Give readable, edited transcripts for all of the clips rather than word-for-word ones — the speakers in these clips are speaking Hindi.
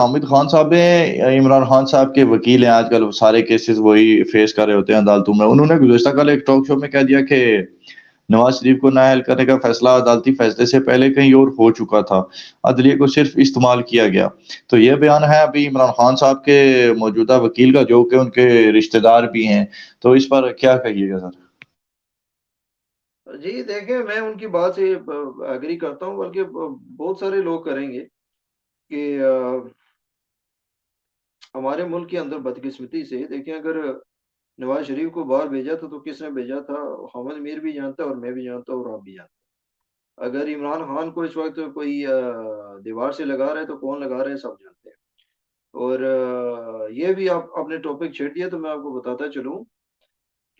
हामिद खान साहब हैं, इमरान खान साहब के वकील हैं आजकल, सारे केसेस वही फेस कर रहे होते हैं अदालतों में। उन्होंने गुज़श्ता कल एक टॉक शो में कह दिया कि नवाज शरीफ को नाअहल करने का फैसला अदालती फैसले से पहले कहीं और हो चुका था, अदलिया को सिर्फ इस्तेमाल किया गया। तो ये बयान है अभी इमरान खान साहब के मौजूदा वकील का, जो कि उनके रिश्तेदार भी हैं। तो इस पर क्या कहिएगा सर? जी देखें, मैं उनकी बात से एग्री करता हूँ, बल्कि बहुत सारे लोग करेंगे कि हमारे मुल्क के अंदर बदकिस्मती से देखें, अगर नवाज शरीफ को बाहर भेजा था तो किसने भेजा था? हमद मीर भी जानता है और मैं भी जानता हूँ और आप भी जानते हैं। अगर इमरान खान को इस वक्त कोई दीवार से लगा रहा है तो कौन लगा रहा है, सब जानते हैं। और ये भी आप अपने टॉपिक छेड़ दिया तो मैं आपको बताता चलूँ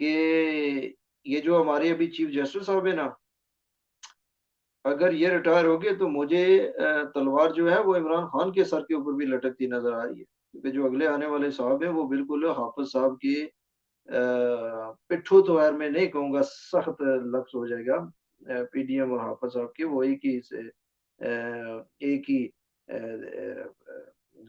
कि ये जो हमारे अभी चीफ जस्टिस साहब है ना, अगर ये रिटायर हो गए तो मुझे तलवार जो है वो इमरान खान के सर के ऊपर भी लटकती नजर आ रही है, क्योंकि जो अगले आने वाले साहब हैं वो बिल्कुल हाफिज साहब के पिट्ठू तो यार मैं नहीं कहूँगा, सख्त लफ्ज हो जाएगा। पीडीएम और हाफिज साहब के वो एक ही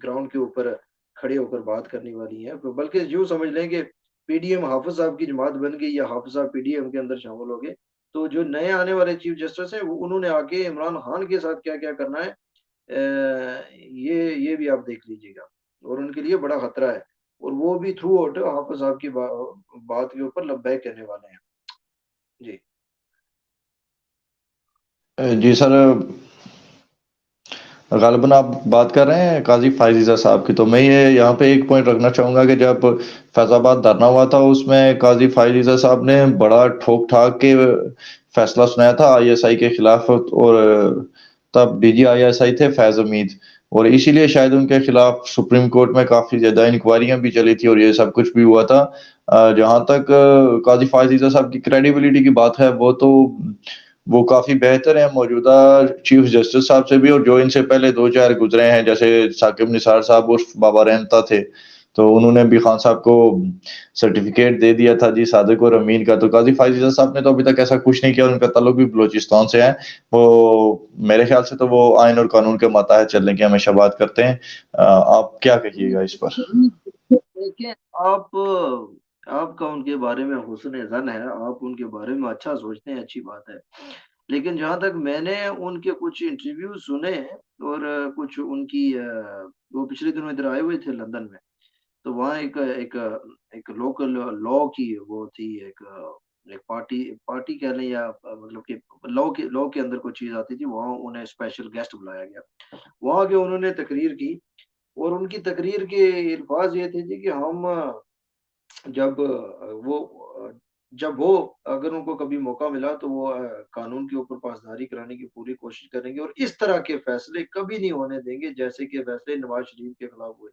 ग्राउंड के ऊपर खड़े होकर बात करने वाली हैं, तो बल्कि यूँ समझ लें कि पीडीएम हाफिज साहब की जमात बन गई या हाफिज साहब पीडीएम के अंदर शामिल हो गए। तो जो नए आने वाले चीफ जस्टिस हैं वो उन्होंने आके इमरान खान के साथ क्या-क्या करना है, ये भी आप देख लीजिएगा, और उनके लिए बड़ा खतरा है। और वो भी थ्रू आउट हाफिज साहब की बात के ऊपर लब्बैक कहने वाले हैं। जी। जी सर, गालिबन आप बात कर रहे हैं काजी फायजीजा साहब की। तो मैं ये यहाँ पे एक पॉइंट रखना चाहूंगा कि जब फैजाबाद धरना हुआ था उसमें काजी फायजीजा साहब ने बड़ा ठोक ठाक के फैसला सुनाया था आईएसआई के खिलाफ। और तब डीजी आईएसआई थे फैज हमीद, और इसीलिए शायद उनके खिलाफ सुप्रीम कोर्ट में काफी ज्यादा इंक्वायरियां भी चली थी और ये सब कुछ भी हुआ था। जहां तक काजी फायजीजा साहब की क्रेडिबिलिटी की बात है, वो काफी बेहतर है मौजूदा चीफ जस्टिस साहब से भी, और जो इनसे पहले दो चार गुजरे हैं, जैसे साकिब निसार साहब उर्फ बाबा रहमता थे। तो उन्होंने भी खान साहब को सर्टिफिकेट दे दिया था जी, सादिक और अमीन का। तो काजी फायजीजा साहब ने तो अभी तक ऐसा कुछ नहीं किया, उनका ताल्लुक भी बलूचिस्तान से है। वो मेरे ख्याल से तो वो आयन और कानून के माताहत चलने की हमेशा बात करते हैं। आप क्या कहिएगा इस पर? देखिए, आपका उनके बारे में हुस्न ज़न है, आप उनके बारे में अच्छा सोचते हैं, अच्छी बात है। लेकिन जहाँ तक मैंने उनके कुछ इंटरव्यू सुने और कुछ उनकी वो पिछले दिनों इधर आए हुए थे लंदन में, तो वहाँ एक एक एक लोकल लॉ की वो थी, एक पार्टी पार्टी कह लें या मतलब कि लॉ के अंदर कोई चीज़ आती थी, वहाँ उन्हें स्पेशल गेस्ट बुलाया गया। वहाँ के उन्होंने तकरीर की और उनकी तकरीर के अल्फाज़ ये थे जी कि हम जब जब वो अगर उनको कभी मौका मिला तो वो कानून के ऊपर पासदारी कराने की पूरी कोशिश करेंगे और इस तरह के फैसले कभी नहीं होने देंगे जैसे कि फैसले नवाज शरीफ के खिलाफ हुए।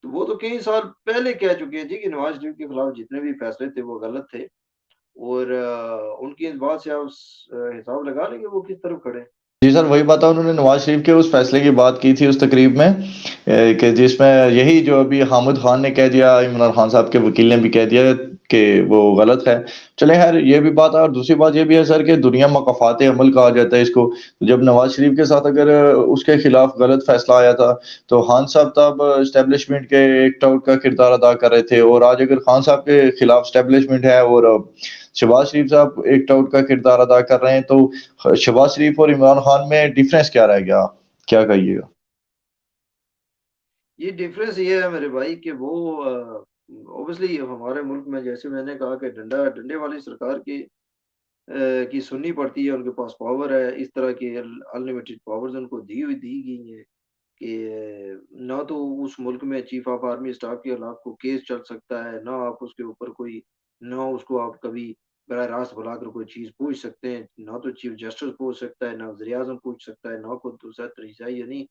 तो वो तो कई साल पहले कह चुके हैं जी कि नवाज शरीफ के खिलाफ जितने भी फैसले थे वो गलत थे, और उनकी इस बात से आप हिसाब लगा लेंगे वो किस तरफ खड़े हैं। जी सर, वही बात है, उन्होंने नवाज शरीफ के उस फैसले की बात की थी उस तकरीब में, कि जिसमें यही जो अभी हामिद खान ने कह दिया, इमरान खान साहब के वकील ने भी कह दिया कि वो गलत है। चले खैर, ये भी बात है। और दूसरी बात ये भी है सर कि दुनिया मकफात अमल कहा जाता है इसको। जब नवाज शरीफ के साथ अगर उसके खिलाफ गलत फैसला आया था, तो खान साहब तब स्टैब्लिशमेंट के एक टाउट का किरदार अदा कर रहे थे, और आज अगर खान साहब के खिलाफ स्टैब्लिशमेंट है और शहबाज शरीफ साहब एक टाउट का किरदार अदा कर रहे हैं, तो शहबाज शरीफ और इमरान खान में डिफरेंस क्या रह गया? क्या कहिएगा? ये डिफरेंस ये है मेरे भाई कि वो ऑब्वियसली हमारे मुल्क में जैसे मैंने कहा कि डंडा डंडे वाली सरकार की सुननी पड़ती है, उनके पास पावर है, इस तरह की अनलिमिटेड पावर्स उनको दी गई है कि ना तो उस मुल्क में चीफ ऑफ आर्मी स्टाफ के खिलाफ को केस चल सकता है, ना आप उसके ऊपर कोई, ना उसको आप कभी बराह रास्त बुलाकर कोई चीज पूछ सकते हैं, ना तो चीफ जस्टिस पूछ सकता है, ना वज़ीर आज़म पूछ सकता है, ना खुद दूसरा तरीका। यानी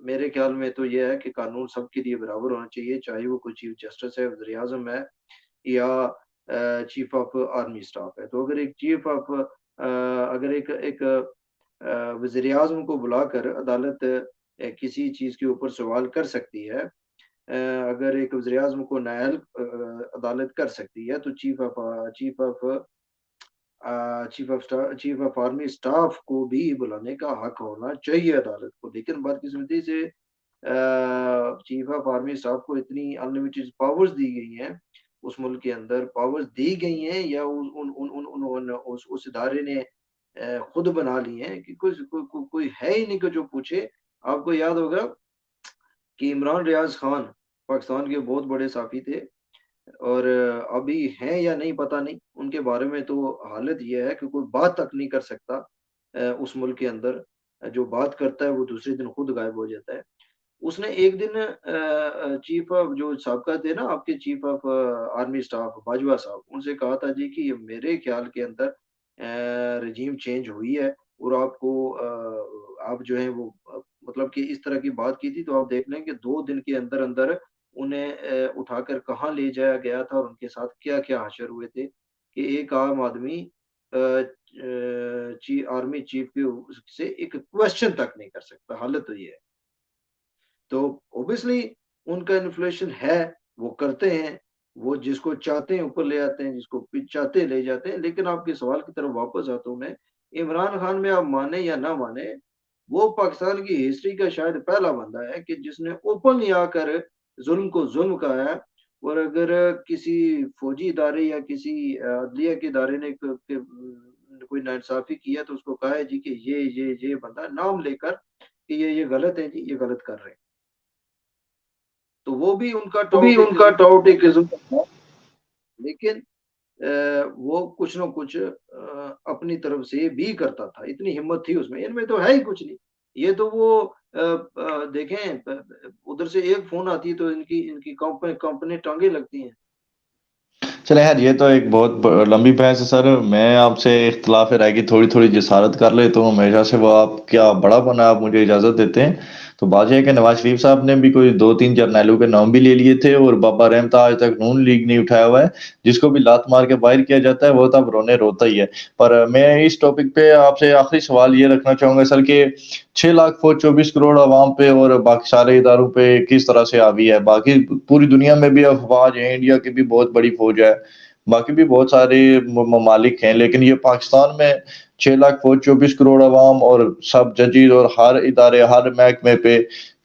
मेरे ख्याल में तो ये है कि कानून सबके लिए बराबर होना चाहिए, चाहे वो कोई चीफ जस्टिस है, वज़ीर आज़म है या चीफ ऑफ आर्मी स्टाफ है। तो अगर एक चीफ ऑफ अगर एक वज़ीर आज़म को बुलाकर अदालत किसी चीज़ के ऊपर सवाल कर सकती है, अगर एक वज़ीर आज़म को नायल अदालत कर सकती है, तो चीफ ऑफ आर्मी स्टाफ को भी बुलाने का हक होना चाहिए अदालत को। लेकिन बदकिस्मती से चीफ ऑफ आर्मी साहब को इतनी अनलिमिटेड पावर्स दी गई हैं, उस मुल्क के अंदर पावर्स दी गई हैं, या उस इदारे ने खुद बना ली हैं कि कोई है ही नहीं कि जो पूछे। आपको याद होगा कि इमरान रियाज खान पाकिस्तान के बहुत बड़े साफी थे, और अभी हैं या नहीं पता नहीं, उनके बारे में तो हालत ये है कि कोई बात तक नहीं कर सकता उस मुल्क के अंदर। जो बात करता है वो दूसरे दिन खुद गायब हो जाता है। उसने एक दिन चीफ ऑफ जो साबका थे ना आपके chief of army staff Bajwa साहब, उनसे कहा था जी कि ये मेरे ख्याल के अंदर रजीम चेंज हुई है, और आपको आप जो है वो मतलब कि इस तरह की बात की थी, तो आप देख लें कि 2 दिन के अंदर अंदर उन्हें उठाकर कहाँ ले जाया गया था और उनके साथ क्या क्या हशर हुए थे, कि एक आम आदमी आर्मी चीफ के से एक क्वेश्चन तक नहीं कर सकता। हालत तो ये है। तो ऑब्वियसली उनका इन्फ्लुएंस है, वो करते हैं, वो जिसको चाहते हैं ऊपर ले आते हैं, जिसको चाहते हैं ले जाते हैं। लेकिन आपके सवाल की तरफ वापस आता हूँ मैं, इमरान खान में आप माने या ना माने, वो पाकिस्तान की हिस्ट्री का शायद पहला बंदा है कि जिसने ओपनली आकर जुल्म को जुल्म कहा है। और अगर किसी फौजी इदारे या किसी अदलिया के इदारे ने कोई नाइंसाफी किया तो उसको कहा है जी कि ये बंदा नाम लेकर कि ये गलत है जी, ये गलत कर रहे हैं। तो वो भी उनका वो भी टाउट एक उनका किस्म का टाउट एक था, किस्म का था। लेकिन वो कुछ ना कुछ अपनी तरफ से भी करता था, इतनी हिम्मत थी उसमें, इनमें तो है ही कुछ नहीं। ये तो वो देखें उधर से एक फोन आती है तो इनकी इनकी कंपनी कंपनी टांगे लगती हैं। चले यार, ये तो एक बहुत लंबी बहस है सर। मैं आपसे इख्तिलाफ राय की थोड़ी थोड़ी जिसारत कर लेता हूँ हमेशा से। वो आप क्या बड़ा बना, आप मुझे इजाजत देते हैं तो बात यह है कि नवाज शरीफ साहब ने भी कोई 2-3 जर्नैलों के नाम भी ले लिए थे, और बाबा रहमता आज तक नून लीग नहीं उठाया हुआ है। जिसको भी लात मार के बाहर किया जाता है वो तब रोने रोता ही है। पर मैं इस टॉपिक पे आपसे आखिरी सवाल ये रखना चाहूंगा सर कि 6 लाख फौज 24 करोड़ आवाम पे और बाकी सारे इदारों पे किस तरह से हावी है। बाकी पूरी दुनिया में भी अफवाज है, इंडिया की भी बहुत बड़ी फौज है, बाकी भी बहुत सारे ममालिक हैं, लेकिन ये पाकिस्तान में 6 लाख फौज 24 करोड़ अवाम और सब जजीर और हर इदारे हर महकमे पे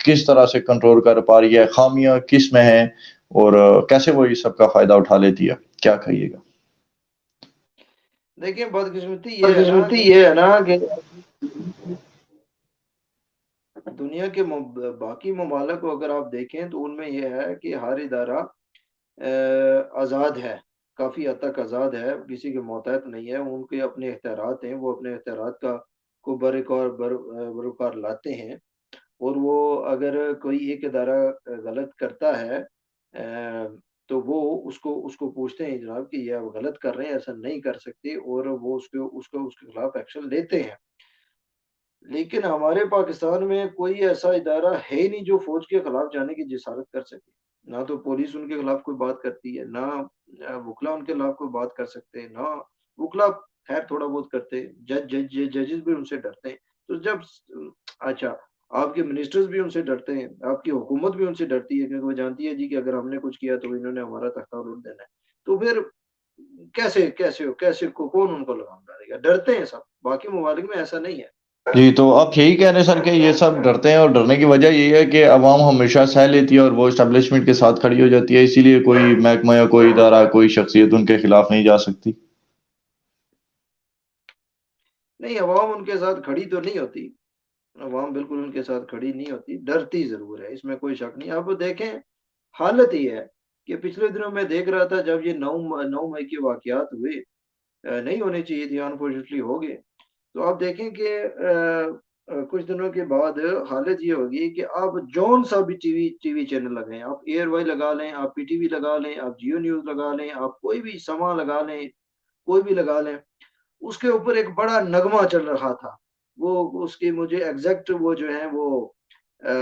किस तरह से कंट्रोल कर पा रही है, खामियां किस में हैं, और कैसे वो इस सब का फायदा उठा लेती है, क्या कहिएगा? देखिए बदकिस्मती ये है ना बदकिस्मती कि ये है ना कि दुनिया के बाकी ममालिक को अगर आप देखें तो उनमें यह है कि हर इदारा आज़ाद है, काफ़ी हद तक आज़ाद है, किसी के मोहतात नहीं है। उनके अपने इख्तियारात हैं, वो अपने इख्तियारात का को बरोकार लाते हैं। और वो अगर कोई एक इदारा गलत करता है तो वो उसको उसको पूछते हैं जनाब कि ये आप गलत कर रहे हैं, ऐसा नहीं कर सकते, और वो उसको उसको उसके खिलाफ एक्शन लेते हैं। लेकिन हमारे पाकिस्तान में कोई ऐसा इदारा है ही नहीं जो फौज के खिलाफ जाने की जिसारत कर सके। ना तो पुलिस उनके खिलाफ कोई बात करती है, ना वकला उनके खिलाफ कोई बात कर सकते हैं, ना वकला खैर थोड़ा बहुत करते हैं, जजेस भी उनसे डरते हैं। तो जब अच्छा, आपके मिनिस्टर्स भी उनसे डरते हैं, आपकी हुकूमत भी उनसे डरती है, क्योंकि वो जानती है जी कि अगर हमने कुछ किया तो इन्होंने हमारा तख्ता उलट देना है। तो फिर कैसे कैसे कैसे कौन उनको लगाम डालेगा? डरते हैं सब। बाकी ममालिक में ऐसा नहीं है। जी, तो आप यही कह रहे हैं सर कि ये सब डरते हैं, और डरने की वजह यही है कि अवाम हमेशा सह लेती है और वो इस्टेब्लिशमेंट के साथ खड़ी हो जाती है, इसीलिए कोई महकमा या कोई इदारा कोई शख्सियत उनके खिलाफ नहीं जा सकती। नहीं, अवाम उनके साथ खड़ी तो नहीं होती, अवाम बिल्कुल उनके साथ खड़ी नहीं होती, डरती ज़रूर है, इसमें कोई शक नहीं। अब देखें, हालत ये है कि पिछले दिनों मैं देख रहा था जब ये 9 मई के वाक़यात हुए, नहीं होने चाहिए थे, अनफॉर्चुनेटली हो गए। तो आप देखें कि कुछ दिनों के बाद हालत ये होगी कि आप जौन-सा भी टीवी चैनल लगाएँ, आप एयरवाई लगा लें, आप पीटीवी लगा लें, आप जियो न्यूज़ लगा लें, आप कोई भी समा लगा लें, कोई भी लगा लें, उसके ऊपर एक बड़ा नगमा चल रहा था। वो उसकी मुझे एग्ज़ैक्ट वो जो है वो अ,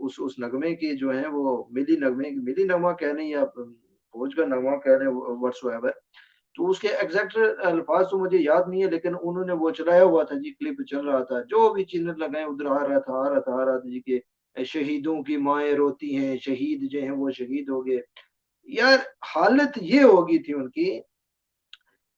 उस नगमे की जो है वो मिली नगमा कह लें या फौज का नगमा कह लें व्हाट्सोएवर। तो उसके एग्ज़ैक्ट अल्फ़ाज़ तो मुझे याद नहीं है, लेकिन उन्होंने वो चलाया हुआ था जी, क्लिप चल रहा था। जो भी चैनल लगाए उधर आ रहा था, आ रहा था, आ रहा था जी कि शहीदों की माएँ रोती हैं, शहीद जो हैं वो शहीद हो गए। यार हालत ये हो गई थी उनकी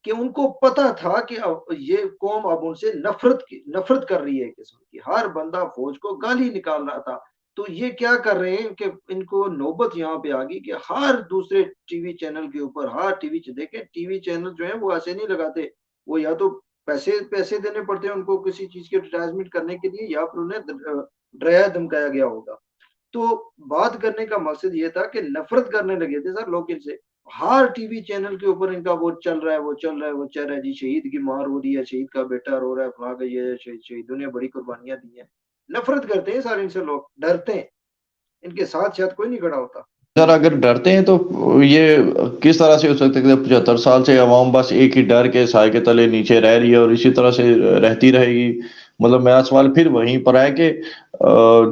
कि उनको पता था कि अब ये कौम अब उनसे नफ़रत कर रही है एक किस्म की। हर बंदा फ़ौज को गाली निकाल रहा था। तो ये क्या कर रहे हैं कि इनको नौबत यहाँ पे आ गई कि हर दूसरे टीवी चैनल के ऊपर, हर देखें टीवी चैनल जो है वो ऐसे नहीं लगाते, वो या तो पैसे पैसे देने पड़ते हैं उनको किसी चीज की एडवर्टाइजमेंट करने के लिए, या फिर उन्हें डराया धमकाया गया होगा। तो बात करने का मकसद ये था कि नफरत करने लगे थे सर लोग इनसे। हर टीवी चैनल के ऊपर इनका वो चल रहा है, वो चल रहा है, वो चल रहा है जी, शहीद की मार हो रही है, शहीद का बेटा रो रहा है, फला का ये शहीदों ने बड़ी कुर्बानियां दी हैं। नफरत करते हैं सर इनसे, लोग डरते हैं, इनके साथ शायद कोई नहीं खड़ा होता। सर अगर डरते हैं तो ये किस तरह से हो सकता है कि 75 साल से अवाम बस एक ही डर के साए के तले नीचे रह रही है और इसी तरह से रहती रहेगी। मतलब मेरा सवाल फिर वहीं पर है कि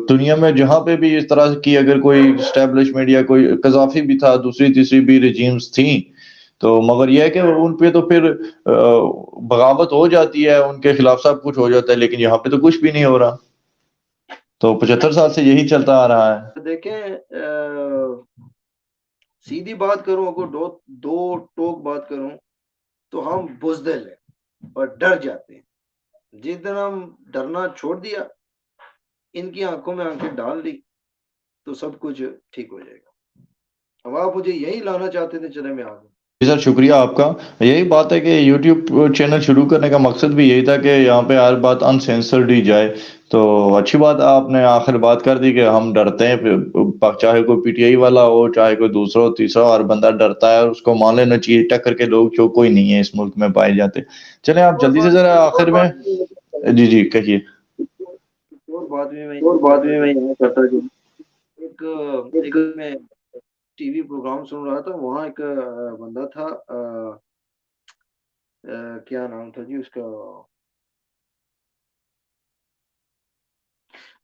दुनिया में जहां पे भी इस तरह की अगर कोई स्टैब्लिशमेंट या कोई कजाफी भी था, दूसरी तीसरी भी रिजीम्स थी, तो मगर यह है कि उन पे तो फिर बगावत हो जाती है, उनके खिलाफ सब कुछ हो जाता है, लेकिन यहाँ पे तो कुछ भी नहीं हो रहा। तो 75 साल से यही चलता आ रहा है। देखें, सीधी बात करूं, अगर दो दो टोक बात करूं, तो हम बुजदिल हैं और डर जाते हैं। जिस दिन हम डरना छोड़ दिया, इनकी आंखों में आंखें डाल दी, तो सब कुछ ठीक हो जाएगा। अब आप मुझे यही लाना चाहते थे, चले मैं आ गया। जी सर, शुक्रिया आपका। यही बात है कि यूट्यूब चैनल शुरू करने का मकसद भी यही था कि यहाँ पे हर बात अनसेंसर्ड ही जाए। तो अच्छी बात है, आपने आखिर बात कर दी कि हम डरते हैं, चाहे कोई पीटीआई वाला हो, चाहे कोई दूसरा हो तीसरा, हर बंदा डरता है और उसको मान लेना चाहिए। टक्कर के लोग जो कोई नहीं है इस मुल्क में पाए जाते। चले आप और जल्दी से बात जरा भी आखिर में। जी जी कहिए। और बात भी मैं यहाँ करता कि एक एक मैं टीवी प्रोग्राम सुन रहा था, वहाँ एक बंदा था, क्या नाम था जी उसका,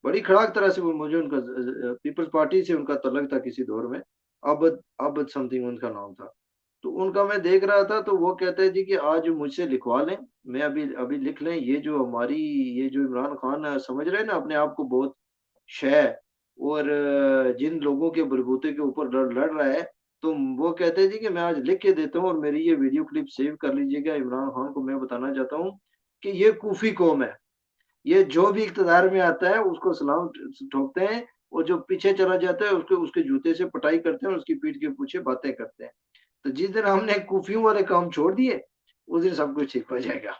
बड़ी खड़ाक तरह से वो, मुझे उनका पीपल्स पार्टी से उनका तल्लक था किसी दौर में। अबद अबद समथिंग उनका नाम था। तो उनका मैं देख रहा था, तो वो कहते हैं जी कि आज मुझसे लिखवा लें, मैं अभी अभी लिख लें, ये जो हमारी, ये जो इमरान खान समझ रहे हैं ना अपने आप को बहुत शह, और जिन लोगों के बलबूते के ऊपर लड़ लड़ रहा है, तो वो कहते हैं जी कि मैं आज लिख के देता हूँ, और मेरी ये वीडियो क्लिप सेव कर लीजिएगा। इमरान खान को मैं बताना चाहता हूँ कि ये कूफी कौम है, ये जो भी इक़्तिदार में आता है उसको सलाम ठोकते हैं, और जो पीछे चला जाता है उसके उसके जूते से पिटाई करते हैं और उसकी पीठ के पीछे बातें करते हैं। तो जिस दिन हमने कूफियों वाले काम छोड़ दिए, उस दिन सब कुछ ठीक हो जाएगा।